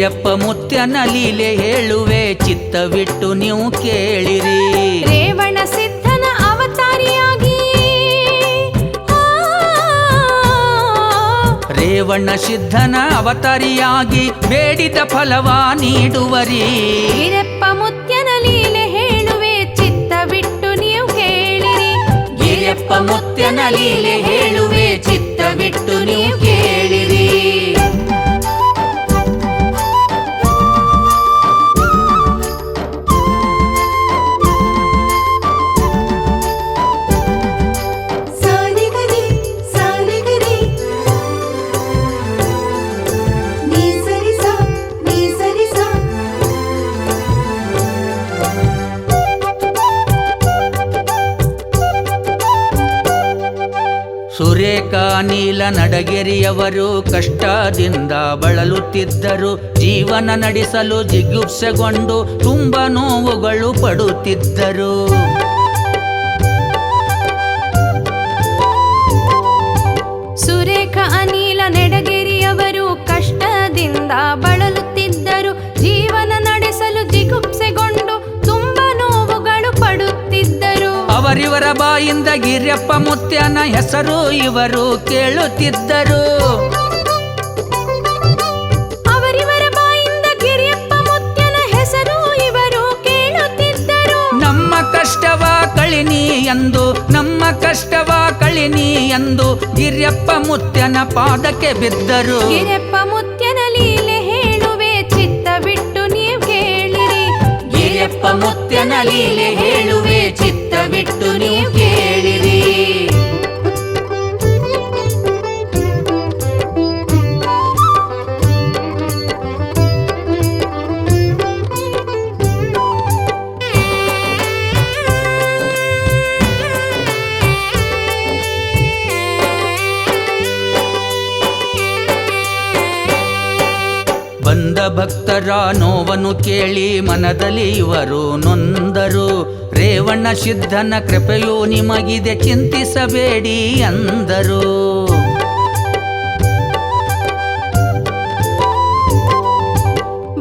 ಗಿರಿಯಪ್ಪ ಮುತ್ಯನ ಲೀಲೆ ಹೇಳುವೆ ಚಿತ್ತವಿಟ್ಟು ನೀವು ಕೇಳಿರಿ. ರೇವಣ ಸಿದ್ಧನ ಅವತಾರಿಯಾಗಿ ರೇವಣ ಸಿದ್ಧನ ಅವತಾರಿಯಾಗಿ ಬೇಡಿದ ಫಲವ ನೀಡುವರಿ. ಗಿರಿಯಪ್ಪ ಮುತ್ಯನ ಲೀಲೆ ಹೇಳುವೆ ಚಿತ್ತವಿಟ್ಟು ನೀವು ಕೇಳಿರಿ. ಗಿರಿಯಪ್ಪ ಮುತ್ಯನ ಲೀಲೆ ಹೇಳುವೆ ಚಿತ್ತವಿಟ್ಟು ನೀವು ಕೇಳಿರಿ. ಸುರೇಖ ನೀಲ ನಡಗೆರೆಯವರು ಕಷ್ಟದಿಂದ ಬಳಲುತ್ತಿದ್ದರು. ಜೀವನ ನಡೆಸಲು ಜಿಗುಪ್ಸೆಗೊಂಡು ತುಂಬ ನೋವುಗಳು ಪಡುತ್ತಿದ್ದರು. ಸುರೇಖ ಅನಿಲ ನಡಗೆರೆಯವರು ಕಷ್ಟದಿಂದ ಬಳಲುತ್ತಿದ್ದರು. ಜೀವನ ನಡೆಸಲು ಜಿಗುಪ್ಸೆಗೊಂಡು ತುಂಬ ನೋವುಗಳು ಪಡುತ್ತಿದ್ದರು. ಅವರಿವರ ಬಾಯಿಂದ ಗಿರಿಯಪ್ಪ ಮುತ್ಯನ ಹೆಸರು ಇವರು ಕೇಳುತ್ತಿದ್ದರು. ಅವರಿವರ ಬಾಯಿಂದ ಗಿರಿಯಪ್ಪ ಮುತ್ಯನ ಹೆಸರು ಇವರು ಕೇಳುತ್ತಿದ್ದರು. ನಮ್ಮ ಕಷ್ಟವ ಕಳಿನಿ ಎಂದು ನಮ್ಮ ಕಷ್ಟವ ಕಳಿನಿ ಎಂದು ಗಿರಿಯಪ್ಪ ಮುತ್ಯನ ಪಾದಕ್ಕೆ ಬಿದ್ದರು. ಗಿರಿಯಪ್ಪ ಮುತ್ಯನ ಲೀಲೆ ಹೇಳುವೆ ಚಿತ್ತವಿಟ್ಟು ನೀವು ಕೇಳಿರಿ. ಗಿರಿಯಪ್ಪ ಮುತ್ಯನ ಲೀಲೆ ಹೇಳುವೆ ಚಿತ್ತವಿಟ್ಟು ನೀವು ಕೇಳಿರಿ. ಬಂದ ಭಕ್ತರ ನೋವನ್ನು ಕೇಳಿ ಮನದಲ್ಲಿ ಇವರು ನೊಂದರು. ರೇವಣ ಸಿದ್ಧನ ಕೃಪೆಯು ನಿಮಗಿದೆ ಚಿಂತಿಸಬೇಡಿ ಅಂದರು.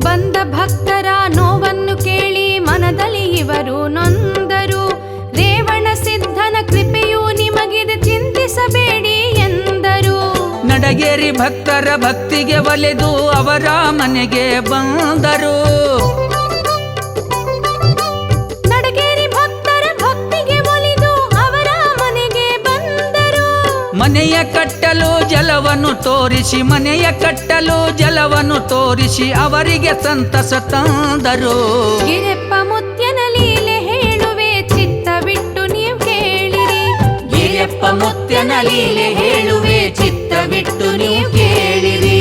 ಬಂದ ಭಕ್ತರ ನೋವನ್ನು ಕೇಳಿ ಮನದಲ್ಲಿ ಇವರು ನೊಂದರು. ರೇವಣ ಸಿದ್ಧನ ಕೃಪೆಯು ನಿಮಗಿದೆ ಚಿಂತಿಸಬೇಡಿ ಎಂದರು. ನಡಗೇರಿ ಭಕ್ತರ ಭಕ್ತಿಗೆ ಒಲೆದು ಅವರ ಮನೆಗೆ ಬಂದರು. ನಡಗೇರಿ ಭಕ್ತರ ಭಕ್ತಿಗೆ ಒಲಿದು ಅವರ ಮನೆಗೆ ಬಂದರು. ಮನೆಯ ಕಟ್ಟಲು ಜಲವನ್ನು ತೋರಿಸಿ ಮನೆಯ ಕಟ್ಟಲು ಜಲವನ್ನು ತೋರಿಸಿ ಅವರಿಗೆ ಸಂತಸ ತಂದರು. ಗಿರಿಯಪ್ಪ ಮುತ್ಯನ ಲೀಲೆ ಹೇಳುವೆ ಚಿತ್ತವಿಟ್ಟು ನೀವು ಕೇಳಿರಿ. ಗಿರಿಯಪ್ಪ ಮುತ್ಯನ ಲೀಲೆ ಹೇಳುವೆ ಚಿತ್ತವಿಟ್ಟು ನೀವು ಕೇಳಿರಿ.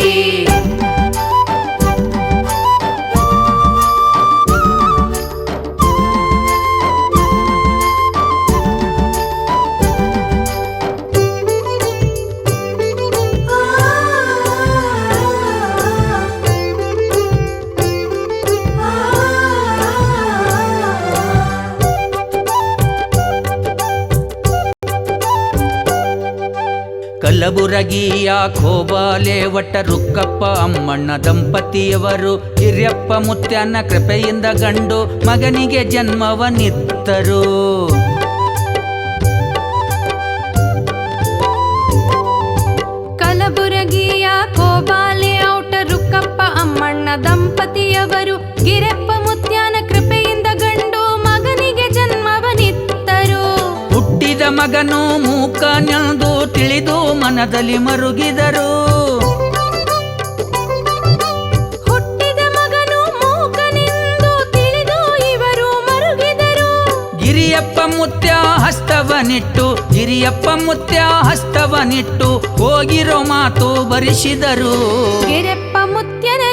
ಕಲಬುರಗಿಯ ಖೋಬಾಲೆ ವಟ ರುಕ್ಕಪ್ಪ ಅಮ್ಮಣ್ಣ ದಂಪತಿಯವರು ಗಿರಿಯಪ್ಪ ಮುತ್ಯನ ಕೃಪೆಯಿಂದ ಗಂಡು ಮಗನಿಗೆ ಜನ್ಮವನಿತ್ತರು. ಕಲಬುರಗಿಯ ಕೋಬಾಲೆ ಔಟ ರುಕ್ಕಪ್ಪ ಅಮ್ಮಣ್ಣ ದಂಪತಿಯವರು ಗಿರಿಯಪ್ಪ ಮುತ್ಯನ ಕೃಪೆಯಿಂದ ಗಂಡು ಮಗನಿಗೆ ಜನ್ಮವನಿತ್ತರು. ಹುಟ್ಟಿದ ಮಗನು ಮೂಕನೆಂದು ತಿಳಿದು ಮನದಲ್ಲಿ ಮರುಗಿದರು. ಹುಟ್ಟಿದ ಮಗನು ಮೂಕನೆಂದು ತಿಳಿದು ಇವರು ಮರುಗಿದರು. ಗಿರಿಯಪ್ಪ ಮುತ್ಯ ಹಸ್ತವನಿಟ್ಟು ಗಿರಿಯಪ್ಪ ಮುತ್ಯ ಹಸ್ತವನಿಟ್ಟು ಹೋಗಿರೋ ಮಾತು ಬರಿಸಿದರು. ಗಿರಿಯಪ್ಪ ಮುತ್ಯನ